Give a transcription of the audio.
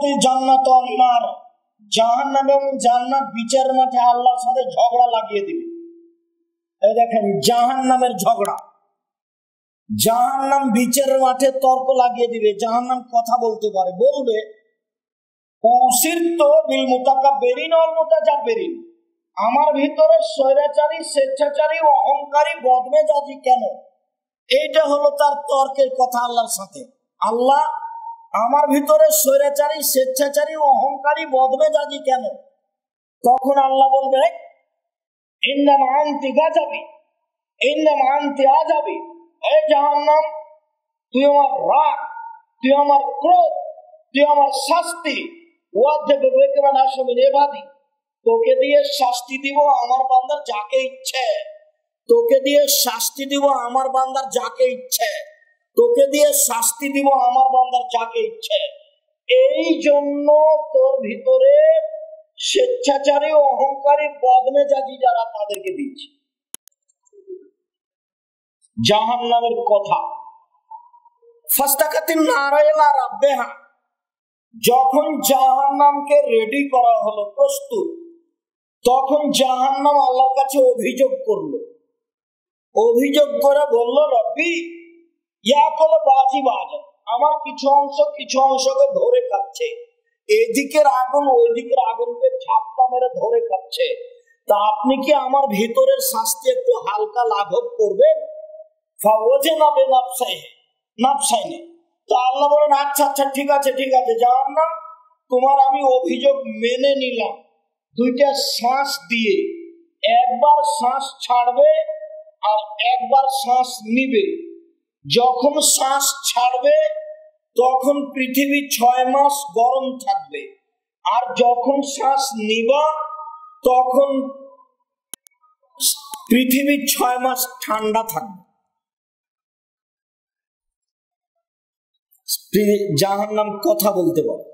উকিয়ামাতিল জান্নাত ওয়ান নার, জাহান্নাম এবং জান্নাত বিচারের মাঠে আল্লাহর সাথে ঝগড়া লাগিয়ে দিবে। এই দেখেন জাহান্নামের ঝগড়া, জাহান্নাম বিচারের মাঠে তর্ক লাগিয়ে দিবে। জাহান্নাম কথা বলতে পারে, বলবে উসিরতু বিল মুতাকাব্বিরিন ওয়াল মুতাজাব্বিরিন, আমার ভিতরে স্বৈরাচারী, স্বেচ্ছাচারী, অহংকারী, বদমেজাজি কেন? এইটা হলো তার তর্কের কথা আল্লাহর সাথে। আল্লাহ, আমার ভিতরে স্বৈরাচারী, স্বেচ্ছাচারী, অহংকারী, বদমেজাজি কেন? তখন আল্লাহ বলবে ইন্নামা আনতি গাযাবি, ইন্নামা আনতি আযাবি, এই জাহান্নাম, তুই আমার রাগ, তুই আমার ক্রোধ, তুই আমার শাস্তি। ওয়াদেবে বেকমান আশমিন ইবাদি, তোকে দিয়ে শাস্তি দিব আমার বান্দার যাকে ইচ্ছে, তোকে দিয়ে শাস্তি দিব আমার বান্দার যাকে ইচ্ছে, তোকে দিয়ে শাস্তি দিব আমার বান্দার যাকে ইচ্ছে। এই জন্য তোর ভিতরে স্বেচ্ছাচারী, অহংকারী, বদমেজাজি যারা, তাদেরকে দিচ্ছি। জাহান্নামের কথা। ফাস্তাকাতিন নারা ইলা রাব্বিহা, যখন জাহান্নামকে রেডি করা হলো, প্রস্তুত, তখন জাহান্নাম আল্লাহর কাছে অভিযোগ করলো। অভিযোগ করে বলল, রব্বি ইয়াকুল বাজি বাজ, আমার কিছু অংশকে ধরে খাচ্ছে, এদিকের আগুন ওইদিকের আগুনকে ঝাপটা মেরে ধরে খাচ্ছে, তা আপনি কি আমার ভিতরের শাস্তি একটু হালকা লাঘব করবেন? ফাওয়াজনা বিনাফসাইহি, তো আল্লাহ বলেন আচ্ছা আচ্ছা ঠিক আছে জাহান্নাম, তোমার আমি অভিযোগ মেনে নিলাম। দুইটা শ্বাস দিয়ে, একবার শ্বাস ছাড়বে আর একবার শ্বাস নিবে। যখন শ্বাস ছাড়বে তখন পৃথিবী 6 মাস গরম থাকবে, আর যখন শ্বাস নিবা তখন পৃথিবী 6 মাস ঠান্ডা থাকবে। জাহান্নাম কথা বলতে পারে।